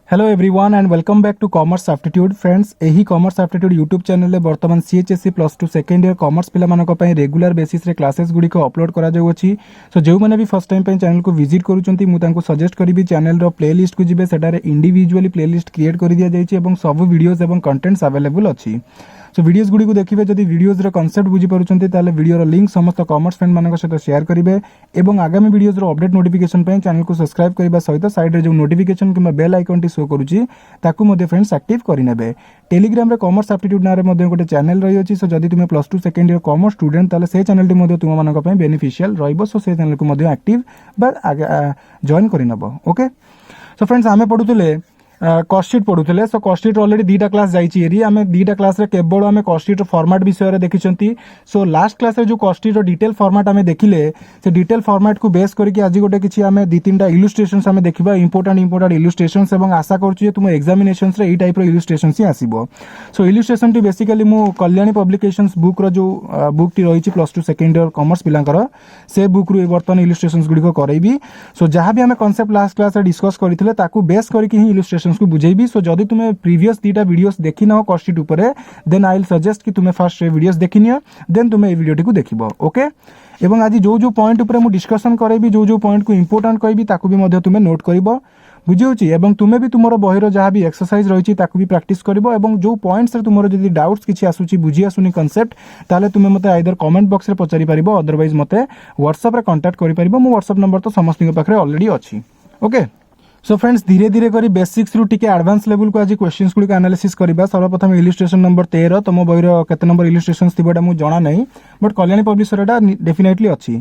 Hello everyone and welcome back to commerce aptitude friends. यही commerce aptitude YouTube channel में बर्तमान CHSC plus two second year commerce पिलामानक regular basis रे क्लासेस गुड़िक अपलोड करा जाउछि। सो जो मैंने भी फर्स्ट टाइम चैनल को विजिट करूछंती मु तांको सजेस्ट करिबी चैनल रो प्लेलिस्ट को जिबे सेटारे इंडिविजुअली प्लेलिस्ट क्रिएट कर दिया जाइछि एवं सब वीडियोस एवं कंटेंट्स अवेलेबल अछि। सो वीडियोस गुड़ी को देखिए जदि वीडियोस रो कांसेप्ट बुझी पारुछंती ताले वीडियो रो लिंक समस्त कॉमर्स फ्रेंड मानक सहित शेयर करिवे एवं आगामी वीडियोस रो अपडेट नोटिफिकेशन पे चैनल को सब्सक्राइब करबा सहित साइड रे जो नोटिफिकेशन किबा बेल आइकन टी शो करूची ताकू मध्ये फ्रेंड्स एक्टिव करिनेबे। टेलीग्राम रे कॉमर्स एप्टीट्यूड नारे मध्ये गोटे चैनल रही अछि। सो जदि तुमे plus 2 second year commerce student ताले से चैनल टी मध्ये तुम मानक पे बेनिफिशियल रहइबो। सो से चैनल को मध्ये एक्टिव बा जॉइन करिनबो। ओके सो फ्रेंड्स आमे पढुतले कॉस्ट शीट पढ़ुले। सो कॉस्ट शीट ऑलरेडी दीटा क्लास जाइए आम दीटा क्लास रे केवल आम कॉस्ट शीट फॉर्मेट विषय देखी। सो लास्ट क्लास रे जो कॉस्ट शीट डिटेल फॉर्मेट आम देखिले से डिटेल फॉर्मेट को बेस करके आज गोटे किसी आम दी तीन इलुस्ट्रेशंस आम देखा इंपोर्टेंट इलुस्ट्रेशंस और आशा करूँ तुम एग्जामिनेशंस रे टाइप इलुस्ट्रेशंस ही आसो। सो इलुस्ट्रेशन टी बेसिकली मु कल्याणी पब्लिकेशंस बुक रो जो बुक टी रही प्लस 2 सेकेंड ईयर कॉमर्स पिलांकर से बुक रू बर्तमान इलुस्ट्रेशंस गुड़िक करैबी। सो जहाँ भी आम कॉन्सेप्ट लास्ट क्लास डिस्कस करथिले ताकू बेस करके ही इलुस्ट्रेशन को बुझेबी। सो जदि तुमे प्रीवियस दीटा वीडियोस देखि न कॉस्ट शीट ऊपर देन आई विल सजेस्ट कि तुमे फर्स्ट वीडियोस देखि नियो देन तुमे ए वीडियो को देखिबो। ओके एवं आज जो जो पॉइंट ऊपर मु डिस्कशन करैबी जो जो पॉइंट को इंपोर्टेंट कहबी ताकू भी मध्ये तुमे नोट करिवो बुझियोची एवं तुमे भी तुमरो बहिरो जहाँ भी एक्सरसाइज रही ताकू भी प्रैक्टिस करिवो एवं जो पॉइंट्स रे तुमरो जदि डाउट्स किछि आसुची बुझी आसुनी कांसेप्ट ताले तुमे मते आइदर कमेंट बॉक्स रे पचारि परिबो अदरवाइज मते व्हाट्सएप रे कांटेक्ट करि परिबो। मो व्हाट्सएप नंबर तो समस्त के पाखरे ऑलरेडी अछि। ओके सो फ्रेंड्स धीरे धीरे करी बेसिक्स रु टिके एडवांस लेवल को आज क्वेश्चंस गुडी एनालिसिस करबा। सर्वप्रथम इलस्ट्रेशन नंबर 13 तुम बहिरो केते नंबर इलस्ट्रेशंस थिबोडा मु जाना नै बट कल्याणी पब्लिशर एटा डेफिनेटली अछि।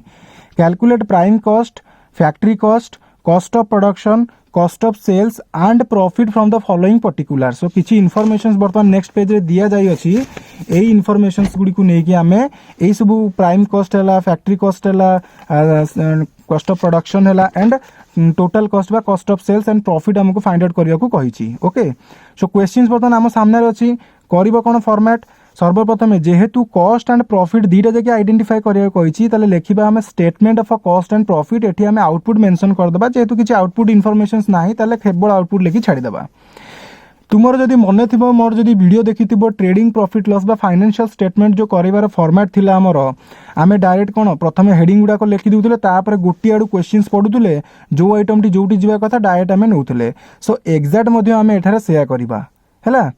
Calculate prime cost factory cost cost of production cost of sales and profit from the following particular. So किछि इन्फॉर्मेशंस बर्तमान नेक्स्ट पेज रे दिया जाई अछि। एई इन्फॉर्मेशंस गुडी को नै कि हमें एई सब प्राइम कॉस्ट हला फैक्ट्री कॉस्ट हला कॉस्ट ऑफ प्रोडक्शन हला एंड टोटल कॉस्ट बा cost of sales and profit हमको फाइंड आउट करिया को कहिछि। ओके सो क्वेश्चंस बर्तमान हम सामने रे अछि करिवो कोन फॉर्मेट सर्वप्रथम जेहेतु कॉस्ट एंड प्रॉफिट दीटा जगह आइडेंटिफाई करिया कहिछि ताले लेखिबा हम statement of a cost and profit एठी हम आउटपुट मेंशन कर दबा जेहेतु किछि आउटपुट इन्फॉर्मेशंस नाही ताले केवल आउटपुट लेखि छाडी दबा। तुमर जदि मने थिबो मोर जदि वीडियो देखिथिबो ट्रेडिंग प्रॉफिट लॉस बा फाइनेंशियल स्टेटमेंट जो करिवार फॉर्मेट थिला हमर आमे डायरेक्ट कोन प्रथमे हेडिंग गुडा को लिखि दिउतले तापर गोटी आडू क्वेश्चंस पडुतले जो आइटम टी जोटी जिबा कथा डायरेक्ट आमे नउतले। सो एग्जैक्ट मध्ये आमे एठारे शेयर करिबा हैला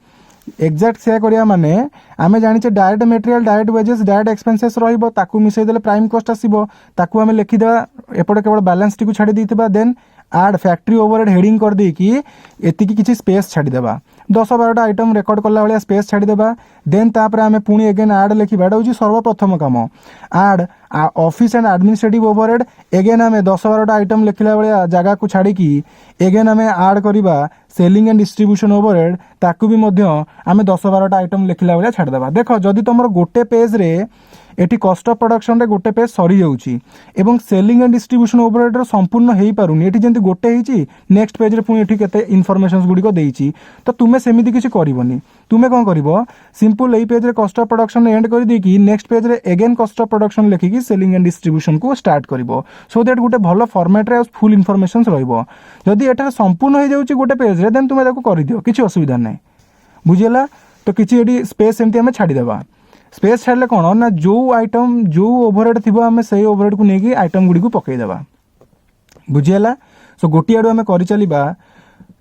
एग्जैक्ट शेयर करिया माने आमे जानिचे direct material direct wages direct expenses रहिबो ताकू मिसै देले प्राइम कॉस्ट आसीबो ताकू आमे लिखि देबा एपटे केवल बैलेंस टी को छाडी दिथिबा देन आड फैक्ट्री ओवरहेड हेडिंग कर दे कि एतिकी किछि स्पेस छाडी देबा 10-12 आइटम रेकॉर्ड करला वाला स्पेस छाडी देबा देन तापर आमे पुणी अगेन आड लिखिबा एटा होची सर्वप्रथम काम add office and administrative overhead again आमे 10-12 आइटम लिखला वाला जगह को छाडी कि अगेन आमे आड करिबा सेलिंग एंड डिस्ट्रीब्यूशन ओवरहेड ताकू भी मध्य आमे 10-12 आइटम लिखला वाला छाडी देबा। देखो जदि तमरो गोटे पेज रे एटी कॉस्ट ऑफ प्रोडक्शन रे गोटे पेज सरी जाउची एवं सेलिंग एंड डिस्ट्रीब्यूशन ओवरहेड रो संपूर्ण हेई पारुनी एटी जेंति गोटे हेची नेक्स्ट पेज रे पुनी एटी केते इन्फॉर्मेशंस गुडी को देइची तो तुमे सेमिति किछि करिवोनी। तुमे कोन करिवो सिंपल एई पेज रे कॉस्ट ऑफ प्रोडक्शन एंड करि दे कि नेक्स्ट पेज रे अगेन कॉस्ट ऑफ प्रोडक्शन लिखि कि सेलिंग एंड डिस्ट्रीब्यूशन को स्टार्ट करिवो सो दैट गोटे भलो फॉर्मेट रे फुल इन्फॉर्मेशंस रहइबो। जदि एटा संपूर्ण हे जाउची गोटे पेज रे देन तुमे ताको करि दियो किछि असुविधा नै बुझियला। तो किछि एडी स्पेस एमति हमें छाडी देबा स्पेस छाड़ले कौन ना जो आइटम जो ओवरहेड थी आम से ओवरहेड को लेकिन आइटम गुड़ी को पकईदेवा बुझीगला। सो गोटी आड़ू आम कर चलवा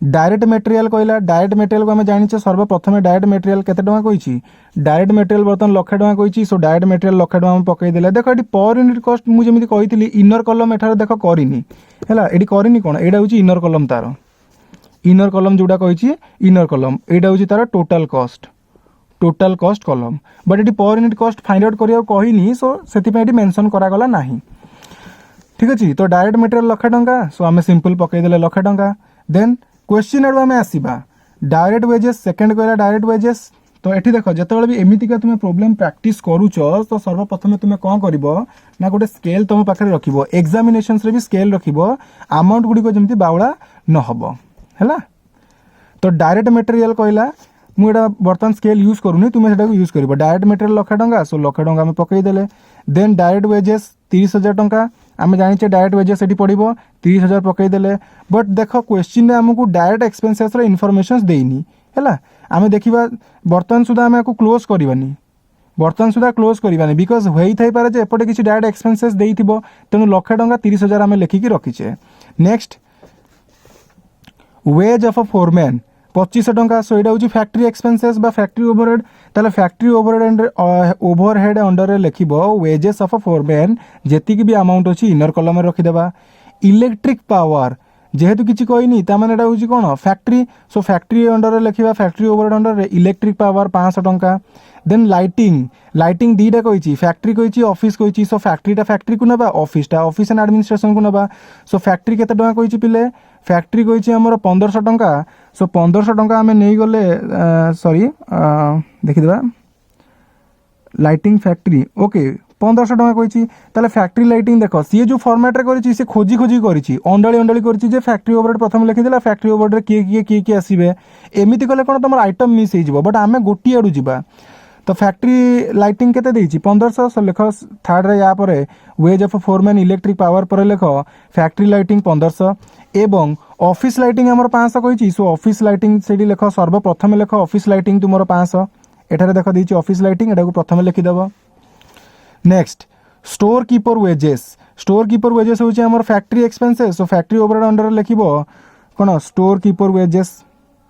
डायरेक्ट मटेरियल कहला डायरेक्ट मटेरियल को आम जाने सर्वप्रथम डायरेक्ट मटेरियल केते टका कही डायरेक्ट मटेरियल बर्तमान 1,00,000 टका कही। सो डायरेक्ट मटेरियल 1,00,000 टका पकईदे देख ये पर यूनिट कॉस्ट मुझे कही इनर कलम एठार देख करनी है ये करनी कौन यहाँ हूँ इनर कलम तार इनर कलम जोटा कही इनर कलम यहाँ हूँ तार टोटल कॉस्ट कलम बट ये per unit cost find out करिया कहनी सो से मेंशन करागला नाही ठीक अच्छे। तो डायरेक्ट मटेरियल 1,00,000 टका सो आम सिंपल पकईदे 1,00,000 टका देन क्वेश्चन आड़ू आम आसवा डायरेक्ट वेजेस सेकेंड कहला डायरेक्ट वेजेस। तो ये देख जिते भी एमतीका तुम प्रोब्लेम प्रैक्टिस करुच तो सर्वप्रथम तुम कौन कर ना गोटे स्केल तुम पाखे रख एग्जामिनेशंस रे भी स्केल रख अमाउंट गुड़िक जमी बाउला न हम है। तो डायरेक्ट मटेरियल कहला मुझे बर्तमान स्केल यूज करूनी तुम्हें से यूज कर डायरेक्ट मटेरियल 1,00,000 टका सो 1,00,000 टका पकईदे देन डायरेक्ट वेजेस 30,000 टका आम जाने डायरेक्ट वेजेस ये पड़ो 30,000 पकईदे बट देख क्वेश्चन आमको डायरेक्ट एक्सपेंसेस इनफॉरमेशन देनी है आम देखा बर्तमान सुधा आम क्लोज करवानी बर्तमान सुधा क्लोज करवानी बिकज हो पारे जे एपटे किसी डायरेक्ट एक्सपेंसेस देइथिबो तेणु 1,00,000 टंका 30,000 आम लिखिकी रखीचे। Next wage of a foreman 2500 टंका सो यहाँ हूँ फैक्ट्री एक्सपेंसेस बा फैक्ट्री ओवरहेड ताले फैक्ट्री ओवरहेड अंडर लिखब वेजेस ऑफ अ फोरमैन जेतिक भी अमाउंट अच्छी इनर कलम रखीदेवा। इलेक्ट्रिक पावर जेहेतु किसी कहनी ताने हूँ कौन फैक्ट्री सो फैक्ट्री अंडर लिखा factory overhead under electric power 500 टंका। देन लाइटिंग दीटा कही फैक्ट्री कही ऑफिस कही सो फैक्ट्रीटा फैक्ट्री को नवा ऑफिसटा ऑफिस एंड एडमिनिस्ट्रेशन को नवा सो फैक्ट्री केते टंका कही पिले फैक्ट्री कही आमर 1500 टंका सो 1500 टंका आम नहीं गले सॉरी देखीदेवा लाइटिंग फैक्ट्री ओके 1500 टंका कही ताले फैक्ट्री लाइटिंग देख सी जो फॉर्मेट रे से खोजी खोजी करी अंडाली कर फैक्ट्री ओवरहेड प्रथम लिखिदेला फैक्ट्री ओवरहेड किए आसबे एमती कले कौन तुम आइटम मिस हो बट आम गोटे आड़ू जा तो फैक्ट्री लाइटिंग केते देइछि 1500 सो लिख थर्ड रे या परे ways of foreman electric power पर लिख फैक्ट्री लाइटिंग 1500 एवं ऑफिस लाइटिंग आमर 500 कही सो ऑफिस लाइटिंग से लिख सर्वप्रथम लिख ऑफिस लाइटिंग तुम 500 एठारे देख देइछि ऑफिस लाइटिंग एटा को प्रथम लिखिदेव। नेक्स्ट स्टोर कीपर वेजेस होछि आमर factory expenses so factory overhead under लिखिबो कोन स्टोर कीपर वेजेस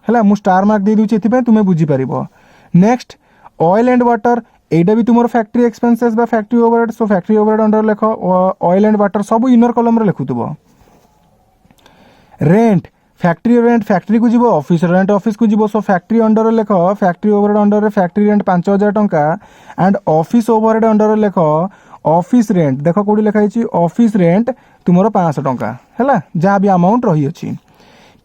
हैला मु स्टार मार्क दे दूछि एथि पे तुमे बुझी परिबो। नेक्स्ट ऑयल एंड वाटर एटा भी तुम फैक्ट्री एक्सपेंसेस बा फैक्ट्री ओवरहेड सो फैक्ट्री ओवरहेड अंडर लिख ऑयल एंड वाटर सब इनर कलम रे लिखुतबो। रेंट फैक्ट्री को जीवो ऑफिस रेंट ऑफिस को जीवो सो फैक्ट्री अंडर लिख factory overhead under factory rent 5,000 टंका एंड ऑफिस ओवरहेड अंडर लिख ऑफिस रेंट देख कोडी लिखाई ऑफिस रेंट तुमर 500 टंका है जहाँ भी अमाउंट रही अछि।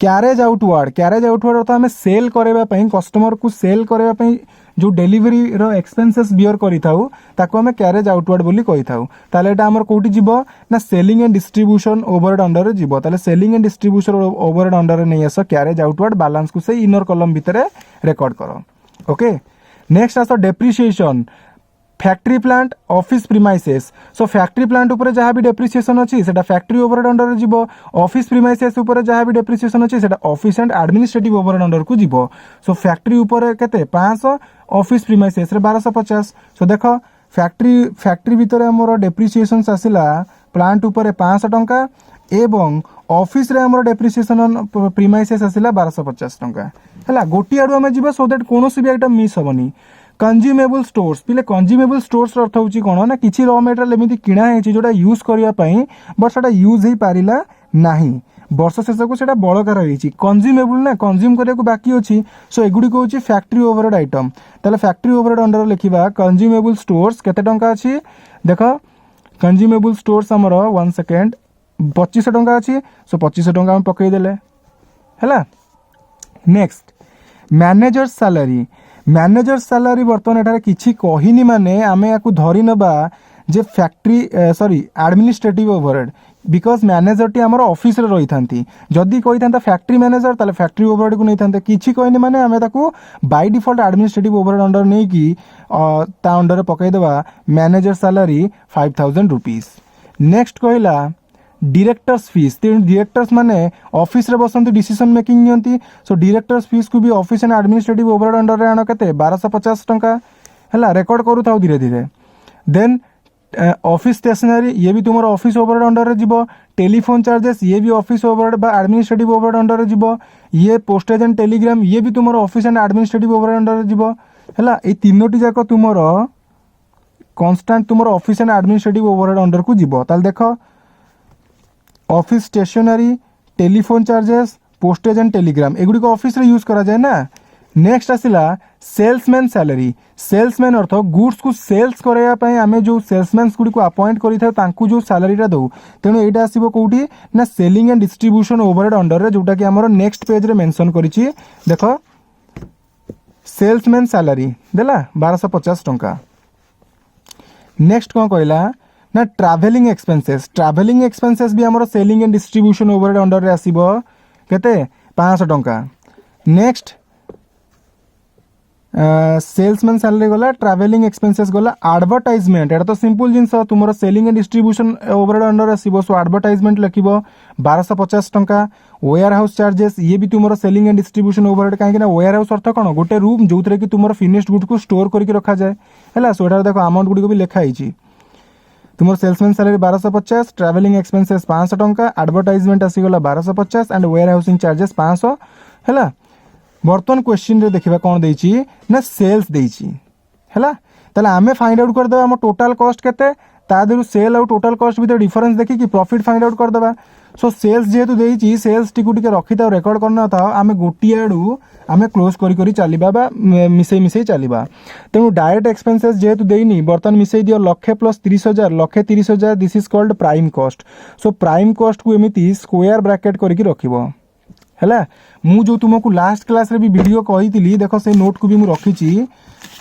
क्यारेज आउटवर्ड अर्थ आम सेल करने कस्टमर को सेल करने जो डेलीवरी रो एक्सपेंसेस बियर करिथाउ ताको आम क्यारेज आउटवर्ड बोली कहिथाउ ताले एटा हमर कोठी जीवो ना selling and distribution overhead under रे जीवो ताले selling and distribution overhead under रे नै आस क्यारेज आउटवर्ड बैलेंस को से इनर कॉलम भितर रिकॉर्ड करो। ओके नेक्स्ट आस depreciation factory plant office premises so factory plant ऊपर जहाँ भी डेप्रिसिएशन अच्छी सेटा फैक्ट्री ओवरहेड अंडर जीवो ऑफिस प्रीमाइसेस ऊपर जहाँ भी डेप्रिसिएशन अच्छी सेटा office and administrative overhead under को जीवो सो फैक्ट्री ऊपर केते 500 ऑफिस प्रीमाइसेस रे 1250 सो देख फैक्ट्री भितर हमर डेप्रिसिएशन आसिला प्लांट ऊपर 500 टंका एवं ऑफिस रे हमर डेप्रिसिएशन प्रीमाइसेस आसिला 1250 टंका हैला गोटी आडू हम जीवो सो दैट कोनोसी भी आइटम मिस होबनी। कंज्यूमेबल स्टोर्स पिले कंज्यूमेबल स्टोर्स अर्थ होची कोन ना किछि रॉ मटेरियल एमिति किणा हेछि जोटा यूज करिया पई बट सेटा यूज ही पारिला नाही वर्ष शेष को सेटा बळका रहिछि कंज्यूमेबल ना कंज्यूम करिया को बाकी अछि सो एगुडी को होछि फैक्ट्री ओवरहेड आइटम ताले फैक्ट्री ओवरहेड अंडर लिखिबा कंज्यूमेबल स्टोर्स केते टंका अछि देखो कंज्यूमेबल स्टोर्स हमर 1 सेकंड 2500 टंका अछि सो 2500 टंका हम पकई देले हैला। नेक्स्ट मैनेजर सैलरी बर्तमान एठारे किछि कहिनी माने आमे याकू धरि नबा जे factory sorry administrative overhead because manager टी हमर ऑफिस रे रही थांती जदी कहि थांता फैक्ट्री मैनेजर ताले फैक्ट्री ओवरहेड को नै थांते किछि कहिनी माने आमे ताकू by default administrative overhead under नै की ता अंडर पकई देबा मैनेजर सैलरी 5000 रुपीस। नेक्स्ट कहिला डायरेक्टर्स फीस डायरेक्टर्स माने ऑफिस रे बसंती डिसीजन मेकिंग नियंती सो डायरेक्टर्स फीस को भी office and administrative overhead under रे आनो केते 1250 टंका हैला रेकॉर्ड करू थाउ धीरे धीरे। देन ऑफिस स्टेशनरी ये भी तुम्हारा ऑफिस ओवरहेड अंडर रे जीवो टेलीफोन चार्जेस ये भी ऑफिस ओवरहेड बा एडमिनिस्ट्रेटिव ओवरहेड अंडर रे जीवो ये पोस्टेज एंड टेलीग्राम ये भी तुम्हारा office and administrative overhead under रे जीवो हैला ए तीनोटी जाको तुम्हारा कांस्टेंट तुम्हारा office and administrative overhead under को जीवो ताल देखो office stationery telephone charges postage and telegram एगुडी को ऑफिस रे यूज करा जाए ना। नेक्स्ट आसिला सेल्समैन सैलरी सेल्समैन अर्थ गुड्स को सेल्स कराया पई आमे जो सेल्समैन्स गुडी को अपॉइंट करि था तांकू जो सैलरीटा दउ तेणु एटा आसीबो कोउठी ना selling and distribution overhead under रे जोटा कि हमर नेक्स्ट पेज रे मेंशन करिछि देखो सेल्समैन सैलरी देला 1250 टंका। नेक्स्ट कोन कहला ना ट्रैवलिंग एक्सपेंसेस भी हमर selling and distribution overhead under रे आसीबो केते 500 टंका। नेक्स्ट सेल्समैन सैलरी गला, ट्रैवलिंग एक्सपेंसेस गला, एडवर्टाइजमेंट एटा तो सिंपल जिनस तुमर selling and distribution overhead under आसीबो। सो एडवर्टाइजमेंट लिखिबो 1250 टंका। वेयर हाउस चार्जेस ये भी तुमर सेलिंग एंड डिस्ट्रीब्यूशन ओवरहेड, कहीं ना वेयर हाउस अर्थ कौन गोटे रूम जो कि तुमर फिनिश्ड गुड को स्टोर करके रखा जाए है। सो एटा देखो अमाउंट गुडी को भी लिखा है। तुम सेल्समैन सैलरी 1250, ट्रैवलिंग एक्सपेंसेस 500 टंका, एडवर्टाइजमेंट आसीगला 1250 एंड वेयर हाउसिंग चार्जेस 500 है। बर्तमान क्वेश्चन रे देखिबा कौन देइची ना सेल्स देइची हैला। ताले आमे फाइंड आउट कर देबा हम टोटल कॉस्ट केते, ता देरु सेल और टोटल कॉस्ट भीतर डिफरेंस देखि कि प्रॉफिट फाइंड आउट कर देबा। सो सेल्स जेहेतु देइची सेल्स टिकु टिके रखि ता रेकॉर्ड करना था आमे गोटी आडू आमे क्लोज करी करी चलीबा बा मिसई मिसई चलीबा। तेनु डायरेक्ट एक्सपेंसेस जेहेतु देइनी बर्तमान मिसई दियो लक्षे प्लस 30,000 लक्षे 30,000 this is called prime cost. So prime cost को एमिति स्क्वायर ब्रैकेट करके रखिबो है। मु जो तुमको लास्ट क्लास रे भी वीडियो कही देख से नोट को भी मु रखी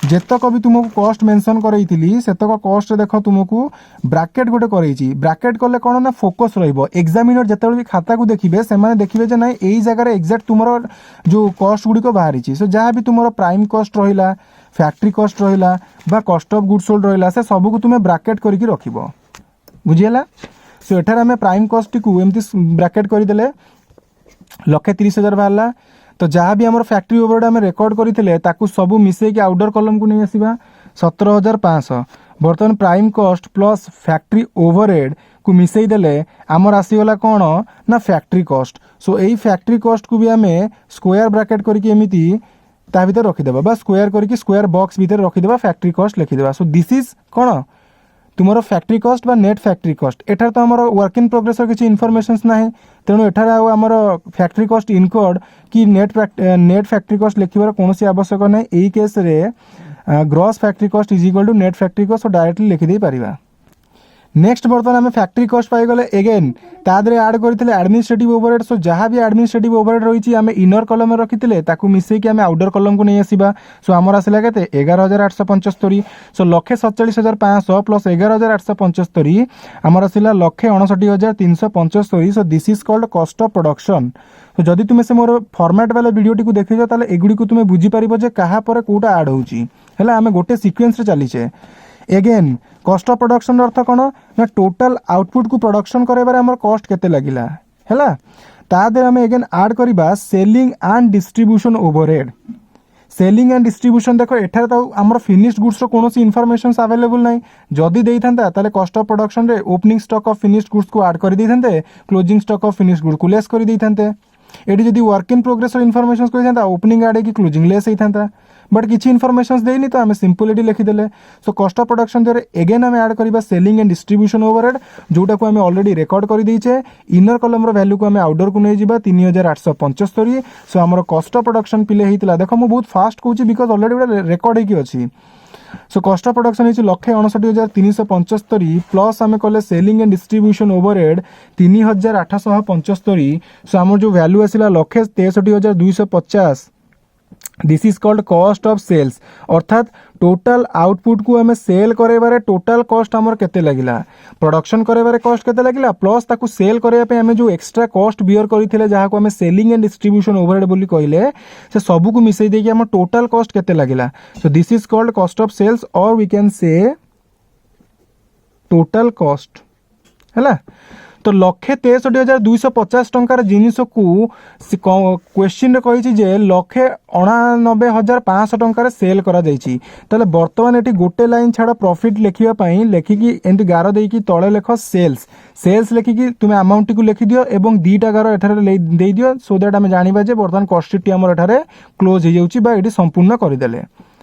जेतक भी तुमको कॉस्ट मेंशन करई सेतक कॉस्ट देख तुमको ब्रैकेट गोटे करई। ब्रैकेट कले कौन ना फोकस रहिबो। एग्जामिनर जेतबे भी खाता को देखिबे से माने देखिबे जे नाही एई जगह रे एग्जैक्ट तुमरो जो कॉस्ट गुडी को बाहरी सो जहाँ भी तुमरो प्राइम कॉस्ट रहिला, फैक्ट्री कॉस्ट रहिला बा कॉस्ट ऑफ गुड्स सोल्ड रहिला से सब को तुमे ब्रैकेट करके रखिबो बुझियला। सो एठार हमें प्राइम कॉस्ट को एमती ब्रैकेट कर देले लक्षे 30,000 बाहरला। तो जहाँ भी आम फैक्ट्री ओवरहेड आम रेकर्ड करते सब मिसेक आउटर कलम को नहीं आसवा 17,500। बर्तमान prime cost plus factory overhead को मिसई देले आमर आसीगला कौन ना फैक्ट्री कॉस्ट। सो यही फैक्ट्री कॉस्ट को भी आम स्क्वायर ब्रैकेट करके एमती ता भीतर रखीदेवा बा स्क्वायर करके स्क्वायर बॉक्स भीतर रखीदेवा फैक्ट्री कॉस्ट लिखिदेवा। सो दिस इज कौन तुमर फैक्ट्री कॉस्ट बा नेट फैक्ट्री कॉस्ट। एठार तो आमर वर्क इन प्रोग्रेस किसी इनफॉरमेशंस ना तेणु एठार आमर फैक्ट्री कॉस्ट इनकर्ड कि नेट फैक्ट्री कॉस्ट लिखिबार कौन आवश्यक ना। यही केस रे gross factory cost is equal to net factory cost directly लिखिदे पारिबा। नेक्स्ट बर्तमान आम फैक्ट्री कॉस्ट पाइगले एगेन तादरे आड करते एडमिनिस्ट्रेटिव ओवरहेड। सो जहाँ भी एडमिनिस्ट्रेटिव ओवरहेड रही आम इनर कलम रखी मिसेक आम आउटर कलम को नहीं आसवा। सो आमर आसला के 11,875। सो 1,47,500 प्लस 11,875 आमर आसला 1,59,375। सो this is called cost of production. तो जदि तुम्हें से मोर फॉर्मेट वाला वीडियोटी को देखिज ताले एगुडी को तुम्हें बुझीपार जे क्या पर कोटा आड होची है। आम गोटे सिक्वेन्स रे चलीचे। एगेन कॉस्ट ऑफ प्रोडक्शन अर्थ कौन ना टोटल आउटपुट को प्रोडक्शन कराइबार हमर कॉस्ट केते लागिला हैला। ता देर हम एगेन ऐड करिबा selling and distribution overhead. Selling and distribution देखो एठार तो हमर फिनिश्ड गुड्स रो कोनोसी इन्फॉर्मेशंस अवेलेबल नाही। जदि देई थांता ताले कॉस्ट ऑफ प्रोडक्शन रे opening stock of finished goods को ऐड करि देई थांते, closing stock of finished good को लेस करि देई थांते। एटी जदि वर्क इन प्रोग्रेस रो इन्फॉर्मेशंस कहि थांता ओपनिंग ऐड की क्लोजिंग लेस होई थांता। बट किसी इन्फॉर्मेशंस देनी तो आम सिंपल एटी लिखिदेले। सो कॉस्ट ऑफ प्रोडक्शन देरे एगेन आम ऐड करिबा सेलिंग एंड डिस्ट्रीब्यूशन ओवरहेड जोटा को आम ऑलरेडी रेकॉर्ड कर देइछे। इनर कलम रो वैल्यू को आम आउटर को नै जिबा 3,875। सो हमर कॉस्ट ऑफ प्रोडक्शन पिले हेतिला देखो मु बहुत फास्ट कहूची बिकॉज ऑलरेडी गोटे रेकॉर्ड हेकी अछि। सो कॉस्ट ऑफ प्रोडक्शन है 1,59,375 प्लस आम कले selling and distribution overhead 3,875। So आम जो वैल्यू आसला 1,63,250। This is called cost of sales अर्थात टोटल आउटपुट को हमें सेल करे टोटल कॉस्ट आमर केते लागिला, प्रोडक्शन करे कॉस्ट केते लागिला प्लस ताकू सेल करे पे हमें जो एक्स्ट्रा कॉस्ट बियर करथिले जहा को हमें सेलिंग एंड डिस्ट्रीब्यूशन ओवरहेड बोली कहले से सब को मिसई देकी हम टोटल कॉस्ट केते लागिला। So this is called cost of sales और we can say total cost हैला। तो 1,63,250 टंकार जिनिस को क्वेश्चन कही 1,89,500 टंकार सेल करा जाइछि। ताले बर्तमान एटी गोटे लाइन छाड़ प्रॉफिट लिखिबा पई लेखिकी एंटी गार देकी तळे लेख सेल्स सेल्स लेखिकी तुमे अमाउंट को लिखि दियो एवं दीटा गार एठारे दे दियो सो दैट आमे जानिबा जे बर्तमान कॉस्ट टी हमर एठारे क्लोज हो जाउछि बा एटी संपूर्ण कर देले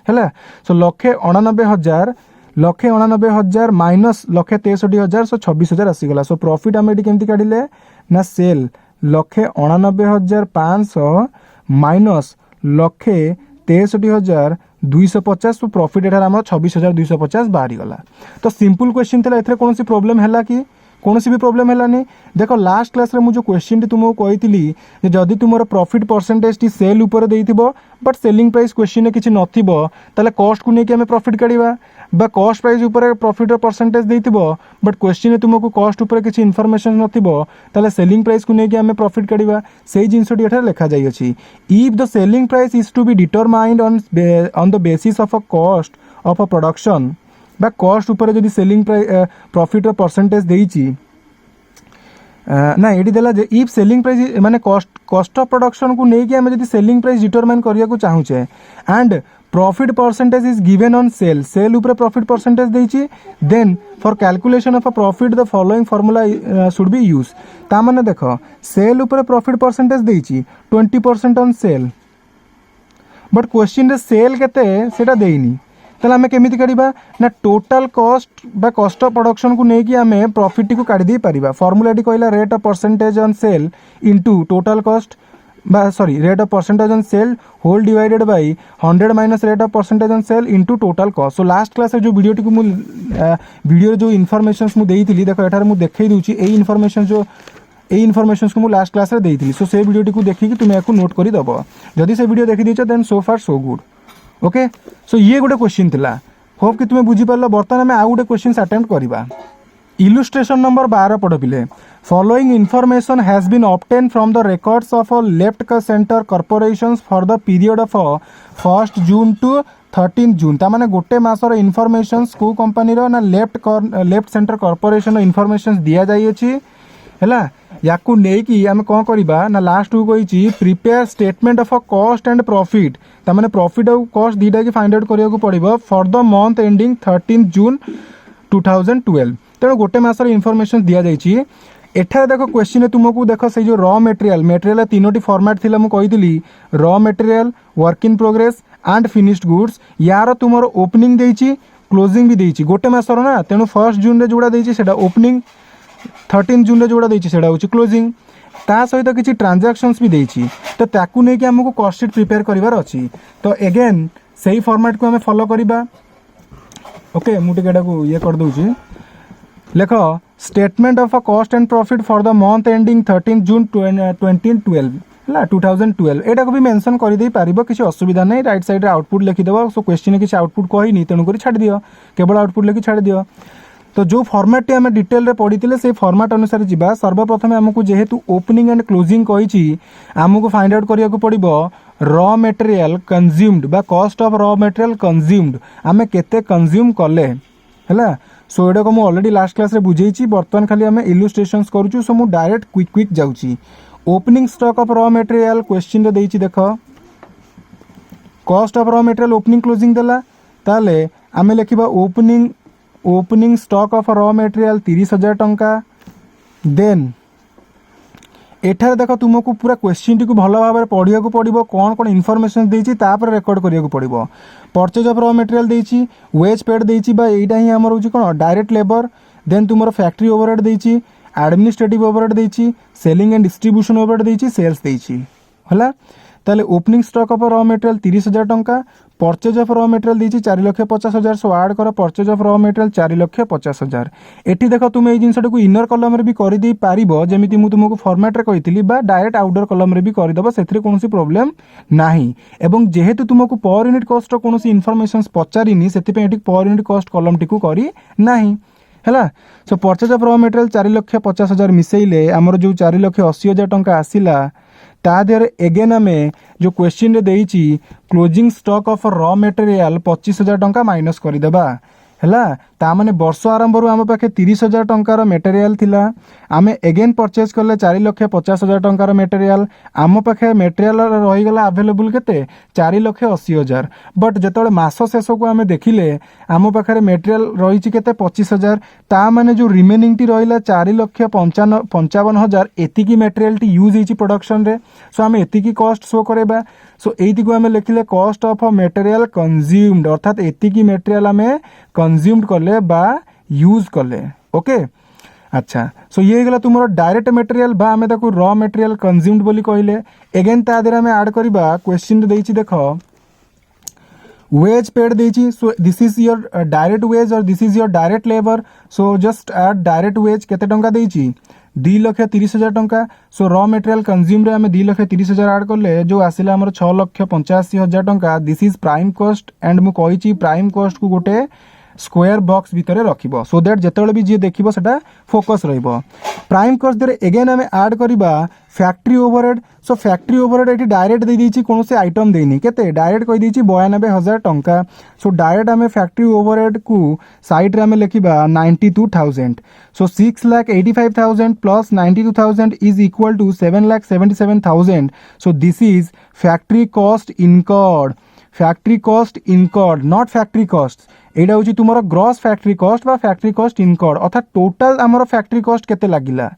हैला। सो 1,89,000 1,89,000 माइनस 1,63,000 सो 26,000 आसीगला। सो प्रॉफिट आम ये केमती काढ़िले ना सेल 1,89,500 माइनस 1,63,250 सो प्रॉफिट एठार आम 26,250 बाहरी गला। तो सिंपल क्वेश्चन थिला एथरे कोनोसी प्रॉब्लम हैला कि कौन भी प्रोब्लेम है। देख लास्ट क्लास रे मुझे क्वेश्चन तुमको कही जदि तुम प्रॉफिट परसेंटेज टी सेल उपर देइथिबो बट सेलिंग प्राइस क्वेश्चन में किसी नथिबो ताले कॉस्ट को लेके हमें प्रॉफिट काढ़ा बा कॉस्ट प्राइस उपर प्रॉफिट परसेंटेज देइथिबो बट क्वेश्चन में तुमको कॉस्ट उपर किसी इनफॉरमेशन नथिबो ताले सेलिंग प्राइस को लेके हमें प्रॉफिट काढ़ा से जिनसटी एठार लिखा जाई अछि। If the selling price is to be determined on the basis of a cost of a production बा कॉस्ट उपर जदि सेलिंग प्राइस प्रॉफिट परसेंटेज देइछि ना ये देला इफ सेलिंग प्राइस माने कॉस्ट ऑफ प्रोडक्शन को लेके आम जब सेलिंग प्राइस डिटरमाइन करने को चाहूचे and profit percentage is given on sale sale उपर प्रॉफिट परसेंटेज देइछि then for calculation of a profit the following formula should be use ता माने देख सेल उपर प्रॉफिट परसेंटेज देइछि 20% ऑन सेल बट क्वेश्चन रे सेल केते सेटा देइनी ताले आमे केमिति काढिबा ना टोटल कॉस्ट बा कॉस्ट ऑफ प्रोडक्शन को नेकी आमे प्रॉफिट को काढी दे परिबा फार्मूला टी कहला rate of percentage on sale into total cost बा sorry rate of percentage on sale whole divided by 100 minus rate of percentage on sale into total cost. So last class रे जो video T को मु video जो informations मु देइतिली देखो एठार मु देखै दूची ए इन्फॉर्मेशन जो ए इन्फॉर्मेशंस को मु लास्ट क्लास रे देइतिली सो से वीडियो टी को देखि कि तुम याकू नोट करि दबो जदि से वीडियो देखि दिछो देन सो फार सो गुड ओके। सो ये गोटे क्वेश्चन थिला होप कि तुम्हें बुझी पारलो। बर्तमान आम आउ गोटे क्वेश्चन अटेम्प्ट करबा। इलुस्ट्रेशन नंबर 12 पढ़ पिले following information has been obtain from the records of a left centre corporations for the period of 1 June to 13 June ता माने गोटे मासर इन्फॉर्मेशंस को कंपनी रो ना लेफ्ट सेंटर कॉर्पोरेशन इन्फॉर्मेशंस दिया जाई अछि हैला याकू नेकी आम कौन करबा ना लास्ट को कही prepare statement of a cost and profit ता माने प्रॉफिट और कॉस्ट दीटा की फाइंड आउट करिया को पड़िबो for the month ending 13 June 2012 तेणु गोटे मासर इन्फॉर्मेशन दिया जाइछि। एठारे देखो क्वेश्चन तुमको देखो से जो रॉ मटेरियल तीनोटी फॉर्मेट थिला मु कहितली raw material work in progress and finished goods यार तुमर ओपनिंग देइछि क्लोजिंग भी देइछि गोटे मासर ना तेणु 1 जून रे जोड़ा देइछि सेटा ओपनिंग 13 जून रे जोड़ा देइछि सेटा होछि क्लोजिंग ता सहित किसी ट्रांजैक्शंस भी देइछि तो ताकू नै कि हमको कॉस्ट शीट प्रिपेयर करिवार अछि तो अगेन सही फॉर्मेट को हमें फॉलो करिबा ओके। मु टिकेटा को ये कर दोछि लेखो statement of a cost and profit for the month ending 13 June 2012 हला 2012 एटा को भी मेंशन कर दे पारिबो किसी असुविधा नै राइट साइड रे आउटपुट लिखि देबो। सो क्वेश्चन किसी आउटपुट कहि नि तेनु करी छाड़ दियो केवल आउटपुट लिखि छाड़ दियो। तो जो फॉर्मेट टी आम डिटेल रे पढ़ी से फॉर्मेट अनुसार जीवा सर्वप्रथम आमको जेहेतु ओपनिंग एंड क्लोजिंग कही आमको फाइंड आउट करिया को पड़िबो रॉ मटेरियल कंज्यूम्ड बा cost of raw material consumed आमे केते कंज्यूम कले हैला। सो एडा को मु ऑलरेडी लास्ट क्लास रे बुझेइची बर्तमान खाली आमे इलुस्ट्रेशंस करूछु। सो मु डायरेक्ट क्विक जाउची opening stock of raw material question रे देइची देखो cost of raw material opening closing देला ताले आमे लिखिबा opening stock of raw material 30,000 टंका देन एठार देखो तुमको पूरा क्वेश्चन टी को भल भाव पढ़िया को पड़ो कौन कौन इनफॉरमेशन देइछि तापर रेकॉर्ड करिया को पड़ो परचेज ऑफ रॉ मटेरियल देइछि वेज पेड देइछि बा एटा ही हमर होछि कोन डायरेक्ट लेबर देन तुमरो फैक्ट्री ओवरहेड देइछि एडमिनिस्ट्रेटिव ओवरहेड देइछि सेलिंग एंड डिस्ट्रीब्यूशन ओवरहेड देइछि सेल्स देइछि हला। ताले opening stock of raw material 30,000 टंका परचेज ऑफ रॉ मटेरियल देइछि 4,50,000 सो ऐड कर परचेज ऑफ रॉ मटेरियल 4,50,000 एठी देखो तुम ए जिंसटा को इनर कॉलम रे भी करि दे पारिबो जेमिति मु तुमको फॉर्मेट रे कहितली बा डायरेक्ट आउटडोर कॉलम रे भी करि दबो सेथरे कोनोसी प्रॉब्लम नाही एवं जेहेतु तुमको पर यूनिट कॉस्ट रो कोनोसी इन्फॉर्मेशंस पचारिनी सेति पे एठी per unit cost column T को करि नाही हैला। सो परचेज ऑफ रॉ मटेरियल 4,50,000 मिसेइले हमर जो 4,80,000 टंका आसिला ता देर एगेन आमे जो क्वेश्चन रे देइछि closing stock of raw material 25,000 टंका माइनस कर देबा हैला। ता माने वर्ष आरंभ रु आम पाखे 30,000 टंकार मटेरियल थिला आमे एगेन परचेज करले 4,50,000 टंकार मटेरियल आम पाखे मटेरियल रही गला अवेलेबल केते 4,80,000 बट जेतले मास शेष को आमे देखिले आम पाखे मटेरियल रही केते 25,000 ता माने जो रिमेनिंग टी रहिला 4,55,000 एतिकी मटेरियल टी यूज हिची प्रोडक्शन रे। सो आमे एतिकी कॉस्ट शो करेबा सो एति को आमे लिखिले कॉस्ट ऑफ मटेरियल कंज्यूम्ड अर्थात एतिकी मटेरियल आमे कंज्यूम्ड करले बा यूज करले ओके। अच्छा सो ये गला तुमरो डायरेक्ट मटेरियल बा आमे ताको रॉ मटेरियल कंज्यूम्ड बोली कहले एगेन ता देर आमे ऐड करबा क्वेश्चन देइछि देखो वेज पेड देची, so this is your direct wage और this is your direct labour, so just add direct wage केते टंका देची 2,30,000 टंका। सो रॉ मटेरियल कंज्यूम रे आमे 2,30,000 ऐड करले जो आसिला हमर 6,85,000 टंका। This is prime cost and मु कहिची प्राइम कॉस्ट को गोटे स्क्वायर बॉक्स भितर रखिबो सो दैट जेतेबेले भी जे देखिबो सेटा फोकस रहइबो। प्राइम कॉस्ट देरे अगेन आमे ऐड करिबा फैक्ट्री ओवरहेड। सो फैक्ट्री ओवरहेड एटी डायरेक्ट दे देछि कोनो से आइटम देनी केते डायरेक्ट कहि देछि 92,000 टंका। सो डायरेक्ट आमे फैक्ट्री ओवरहेड को साइड रे आमे लिखिबा 92,000। So 6,85,000 plus 92,000 is equal to 7,77,000। So this is factory cost incurred. Factory cost incurred not factory cost, एटा होची तुमरो ग्रॉस फैक्ट्री कॉस्ट बा फैक्ट्री कॉस्ट इनकर्ड अर्थात टोटल हमरो फैक्ट्री कॉस्ट केते लागिला।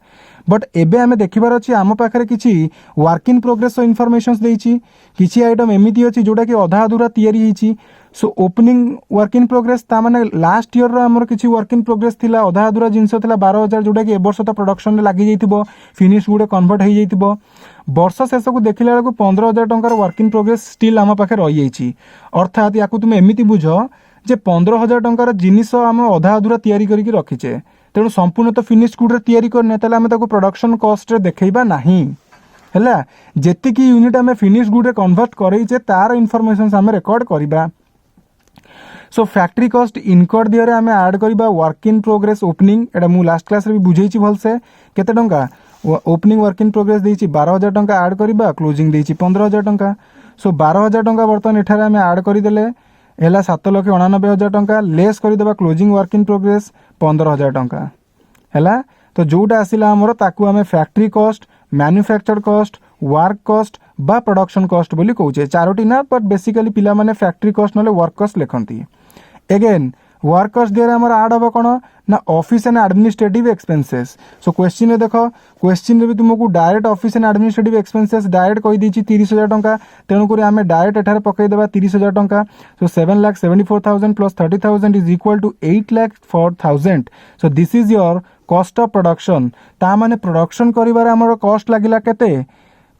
बट एबे आमे देखिबार अछि आम पाखरे किछि वर्क इन प्रोग्रेस इनफॉरमेशंस देछि, किछि आइटम एमिति अछि जोटा कि अधा अधूरा तयारी हिछि। So opening work in progress ता माने लास्ट ईयर रो हमर किछि वर्क इन प्रोग्रेस थिला अधा अधूरा जिंस थिला 12,000 जोटा कि ए वर्ष तो प्रोडक्शन रे लागि जैतिबो फिनिश गुडे कन्वर्ट हे जैतिबो। वर्ष शेष को देखिला बेलू 15,000 टंकार वर्क इन प्रोग्रेस स्टिल आम पाखे रही जाइछि। अर्थात या तुम एमिति बुझ जे 15,000 टंकार जिनिस आम अधा अधूरा तैयारी करके रखीचे तेणु संपूर्ण तो फिनिश गुड रे तैयारी करने ताले आम ताको प्रोडक्शन कॉस्ट रे देखैबा नाही हैला। जेतिकी यूनिट आम फिनिश गुड रे कन्वर्ट करैचे तार इनफॉरमेशंस आम रिकॉर्ड करिबा। सो फैक्ट्री कॉस्ट इनकर्ड दियरे आम ऐड करिबा वर्क इन प्रोग्रेस ओपनिंग। एटा मु लास्ट क्लास रे भी बुझेइछि भलसे केते टंका ओपनिंग वर्क इन प्रोग्रेस देछि 12,000 टंका ऐड करिबा क्लोजिंग देछि 15,000 टंका। सो 12,000 टंका बर्तन एठारे आम ऐड करिदेले हैला 7,89,000 टंका लेस करिदेबा क्लोजिंग वर्क इन प्रोग्रेस 15,000 टंका हैला। तो जोटा आसिला हमर ताकू आम factory cost manufactured cost work cost बा प्रोडक्शन कॉस्ट बोली कहूचे चारोटी ना बट बेसिकली पिला माने फैक्ट्री कॉस्ट नले वर्क कॉस्ट लिखंती। अगेन वर्क कॉस्ट देरे हमर ऐड हो कोन ना office and administrative expenses. So question रे देखो क्वेश्चन रे भी तुमको direct office and administrative expenses direct कहि दीची 30,000 टंका तेणु करी आमे डायरेक्ट एठारे पकई देबा 30,000 टंका। So 7,74,000 plus 30,000 is equal to 8,04,000। So this is your cost of production. ता माने प्रोडक्शन करिवार हमर कॉस्ट लागिला केते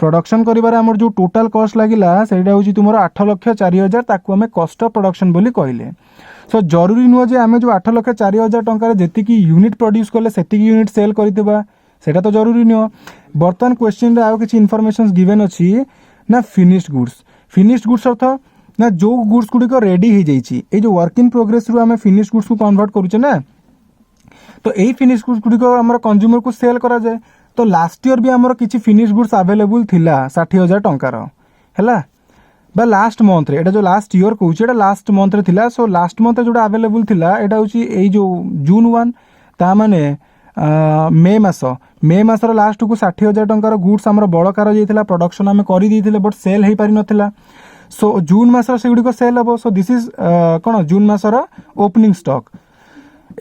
प्रोडक्शन करिवार हमर जो टोटल कॉस्ट लागिला सेटा होची तुमरो 8,04,000 ताकू आमे कॉस्ट ऑफ प्रोडक्शन बोली कहिले। सो जरूरी नुह जे आमे जो 8,04,000 टंका जेतिकी यूनिट प्रोड्यूस कले सेतिकी यूनिट सेल करथिबा सेटा तो जरूरी नुह। बर्तन क्वेश्चन रे आउ किछि इनफॉरमेशंस गिवन अछि ना फिनिश्ड गुड्स। फिनिश्ड गुड्स अर्थ ना जो गुड्स गुडी को रेडी हे जाइछि ए जो वर्क इन प्रोग्रेस रु आमे फिनिश्ड गुड्स को कन्वर्ट करूचे ना तो एई फिनिश्ड गुड्स गुडी को हमर कंज्यूमर को सेल करा जाय। तो लास्ट ईयर भी हमर किछि फिनिश्ड गुड्स अवेलेबल थिला 60,000 टंकार हैला बा लास्ट मंथ रे एटा जो लास्ट ईयर कहूची एटा लास्ट मंथ रे थिला। सो लास्ट मंथ जोटा अवेलेबल थिला एटा होची एई जो जून 1 ता माने मे मासर लास्ट को 60,000 टंकार गुड्स हमर बळकार जाइथिला प्रोडक्शन आमे करि दिथिले बट सेल हे पारि नथिला। सो जून मासर सेगुडी को सेल हबो। सो दिस इज कोन जून मासर ओपनिंग स्टॉक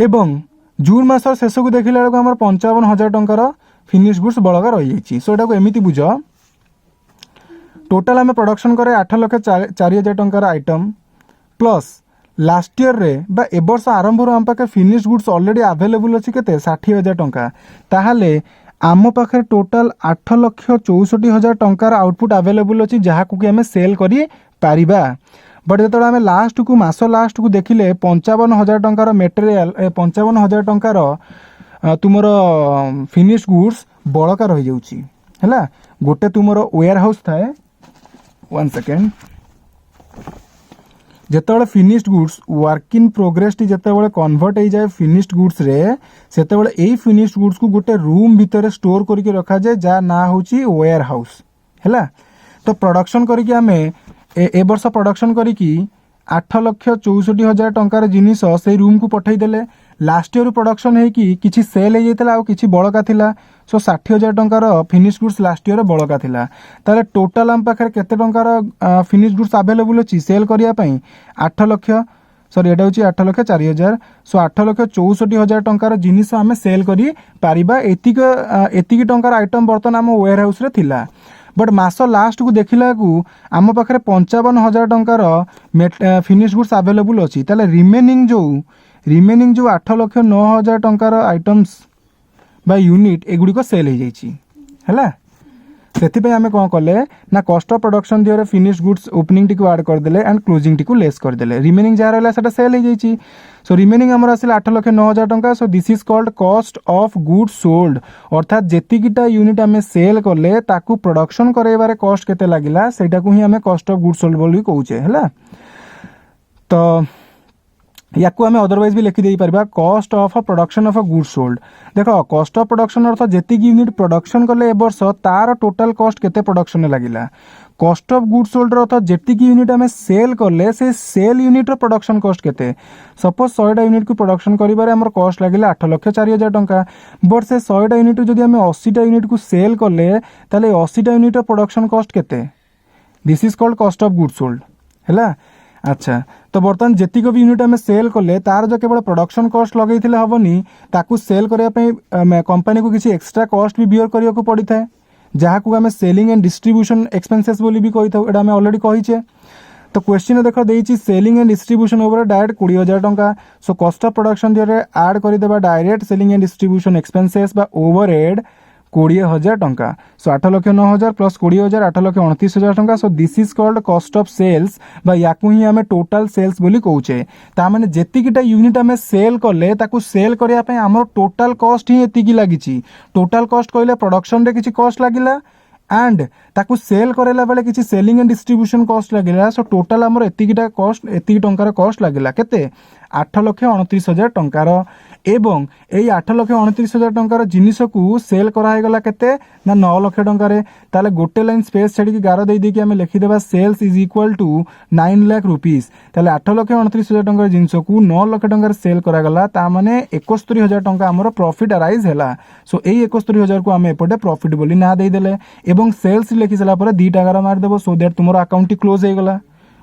एवं जून मासर शेष को देखिला बेलको हमर 55,000 टंकार फिनिश गुड्स बळका रहि जाइछि। सो एटा को एमिति बुझ टोटल आम प्रोडक्शन करे 8,04,000 टंकार आइटम प्लस लास्ट ईयर रे बा ए वर्ष आरंभ आम पाखे फिनिश गुड्स ऑलरेडी अवेलेबल अच्छी केते 60,000 टंका ताहाले आम पाखे टोटल 8,64,000 टंकार आउटपुट अवेलेबल अच्छी जहाँ को आम सेल करी पारिबा। बट जो आम लास्ट को मास लास्ट को देखिले 55,000 टंकार मेटेरियल 55,000 टंकार तुमर फिनिश गुड्स बड़का रही जाउची हैला। गोटे तुमर वेयर हाउस थाए 1 सेकेंड जेतेबेले finished goods work in progress टी जेतेबेले कन्वर्ट हो जाए फिनिश्ड गुड्स रे सेतेबेले एई फिनिश्ड गुड्स को गोटे रूम भितर स्टोर करके रखा जाए जा ना होची वेयर हाउस हैला। तो प्रोडक्शन करके आमे ए वर्ष प्रोडक्शन करके 8,64,000 टंकार जिनिस से रूम को पठेई देले। लास्ट ईयर प्रोडक्शन है कि किछि सेल हो जाइतला आ किछि बळका थिला। सो 60,000 टंकार फिनिश गुड्स लास्ट ईयर बळका थिला ताले टोटल हम पाखरे केते टंकार फिनिश गुड्स अवेलेबल अछि सेल करिया पई 8 लाख सॉरी एटा होची 8,04,000। सो 8,64,000 टंकार जिनिस आमे सेल करी पारिबा। एतिक टंकार आइटम बर्तन आम वेयर हाउस रे थिला। बट मास लास्ट को देखिला को आम पाखरे 55,000 टंकार फिनिश गुड्स अवेलेबल अछि ताले रिमेनिंग जो 8,09,000 टंकार आइटम्स बा यूनिट एगुडी को सेल हो जाइछि हैला। से आम कौन कले ना कस्ट ऑफ प्रोडक्शन दिहरे फिनिश गुड्स ओपनिंग टी ऐड करदे एंड क्लोजिंग टी लेस करदे रिमेनिंग जहाँ रहा है सेल हो जाइए सो रिमेनिंग आमर आसिला 8,09,000 टंका so this is called cost of goods sold अर्थात जेतिकिटा यूनिट आम सेल कले ताकू प्रोडक्शन करैबारे कस्ट केते लागिला सेटा को ही आम कस्ट ऑफ गुड्स सोल्ड बोली कहूचे है तो या आम अदरवाइज भी लिखिदे पार्बा कस्ट of production of a goods sold देख कस्ट ऑफ प्रोडक्शन अर्थ जेति यूनिट प्रोडक्शन कले ए वर्ष तार टोटाल कस्ट केते प्रोडक्शन लगिला कस्ट ऑफ गुड्स सोल्ड अर्थ जेति यूनिट आम सेल कले से सेल यूनिट प्रोडक्शन कस्ट केते सपोज 100टा यूनिट को प्रोडक्शन करिबारे हमर कस्ट लागिला 8,04,000 टंका बट से 100टा यूनिट जदि आम 80टा यूनिट को सेल कले ताले 80टा यूनिट प्रोडक्शन कस्ट केते this is called cost of goods sold है। अच्छा तो बर्तमान जेतिक भी यूनिट आम सेल कले तार जो केवल प्रोडक्शन कस्ट लगे हेनी ताकू सेल करने कंपनी को किसी एक्सट्रा कस्ट भी बियर करने को पड़ी था जहाँ को आम सेलिंग एंड डिस्ट्रीब्यूशन एक्सपेंसेस बोली भी कही था आम ऑलरेडी कहीचे तो क्वेश्चन देख देती selling and distribution over direct 20,000 टंका सो कस्ट ऑफ प्रोडक्शन दिहरे ऐड करदेबा direct selling and distribution expenses बा ओवरहेड 20,000 टंका सो 8,09,000 प्लस 20,000 8,29,000 टंका so this is called cost of sales बा याकू ही आम टोटाल सेल्स बोली कहूचे तामाने जेतिकिटा यूनिट आम सेल कले ताकू सेल करया पय हमर टोटाल कस्ट ही एतिकी लागिची टोटाल कस्ट कहले प्रोडक्शन रे किछि कस्ट लागिला एंड ताकू सेल करेला बेले किछि सेलिंग एंड डिस्ट्रीब्यूशन कस्ट लागिला सो टोटाल हमर एतिकिटा कस्ट एतिकी टंकार कस्ट लागिला केते 8,29,000 टंकार एवं यही 8,29,000 टंकार जिनिस को सेल करागला केते ना 9 लाख टंकार ताले गोटे लाइन स्पेस छाड़ी गार दे देकी आम लिखिदेबा sales is equal to 9 lakh rupees ताले 8,29,000 टंकार जिनिस को 9 लाख टंकार सेल करागला ता माने 71,000 टंका हमर प्रॉफिट अराइज हैला सो एई 71,000 को आम एपटे प्रॉफिट बोली ना दे देले एवं सेल्स लिखि सारा पर 2 टाकार मार देबो सो दैट तुमरो अकाउंट क्लोज हो गला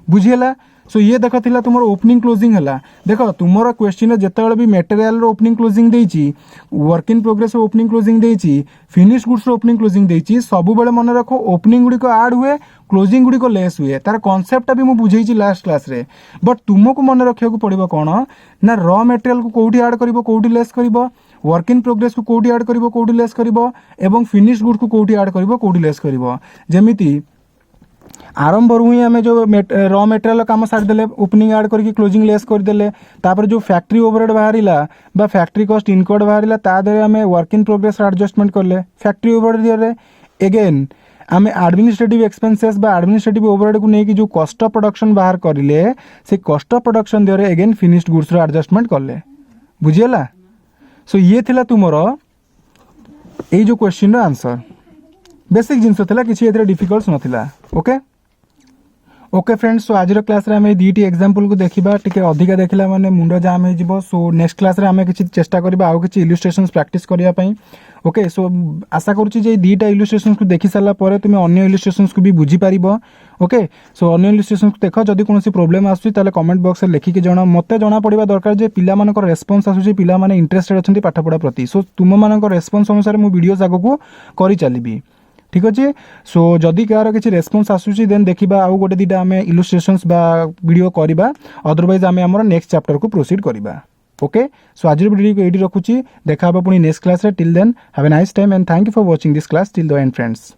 बुझिला सो ये देख थिला तुमर ओपनिंग क्लोजिंग है देख तुमर क्वेश्चन जिते भी मटेरियल ओपनिंग क्लोजिंग देछि work in progress opening closing देछि फिनिश गुड्स ओपनिंग क्लोजिंग देछि सब बेले मन रख ओपनिंग गुडी को ऐड हुए क्लोजिंग गुडी को लेस हुए तार कांसेप्ट भी मुझे बुझेछि लास्ट क्लास रे बट तुमको मन रखिया को पड़िबो कोन ना रॉ मटेरियल को कोठी ऐड करिवो कोठी लेस करिवो वर्क इन प्रोग्रेस को कोठी ऐड करिवो कोठी लेस करिवो एवं फिनिश गुड्स को कोठी ऐड करिवो कोठी लेस करिवो जेमिति आरंभ ही आम जो रॉ मटेरियल कम सारीदे ओपनिंग ऐड करके क्लोजिंग लेस करदे तापर जो फैक्ट्री ओवरहेड बाहर फैक्ट्री कस्ट इनकम बाहर तादे आम वर्क इन प्रोग्रेस एडजस्टमेंट कले फैक्ट्री ओवरहेड एगेन आम एडमिनिस्ट्रेटिव एक्सपेंसेस बा एडमिनिस्ट्रेटिव ओवरहेड को लेकिन जो कस्ट ऑफ प्रोडक्शन बाहर करें से कस्ट ऑफ प्रोडक्शन दिहरे एगेन फिनिश्ड गुड्स एडजस्टमेंट कले बुझीगला सो ये थिला तुमर ये जो क्वेश्चन आंसर बेसिक जिनस था किसी डिफिकल्ट नाला ओके ओके फ्रेंड्स सो आज क्लास रे आम दुईटी एग्जांपल को देखा टी अधिका देखला माने मुंड जाम हो सो नेक्स्ट क्लास रे आम किसी चेष्टा करबा आउ किसी इलस्ट्रेशंस प्रैक्टिस करने ओके सो आशा करुच्ची जे दुईटा इलस्ट्रेशंस को देखि सारा पर तुम अन्य इलस्ट्रेशंस को भी बुझी पार ओके सो अन्य इलस्ट्रेशंस को देख जदि कौन प्रोब्लेम आसुची ताले कमेंट बॉक्स में लिखिक जणा मते जणा पड़िबा दरकार जे पिला मानकर रेस्पॉन्स आसुची पिला माने इंटरेस्टेड अछंती पाठ पढ़ा प्रति सो तुम मानकर रेस्पॉन्स अनुसार मु वीडियोस आगको करि चलिबी ठीक अच्छे सो जदि कार किसी रेस्पॉन्स आसूची देन देखा आउ गोटे दीटा आम इलस्ट्रेशंस बा वीडियो करवा अदरवाइज आम आम नेक्स्ट चैप्टर को प्रोसीड करवा ओके सो आज वीडियो को ये रखुची देखा पुणी next class till then have a nice time and thank you for watching this class till the end friends.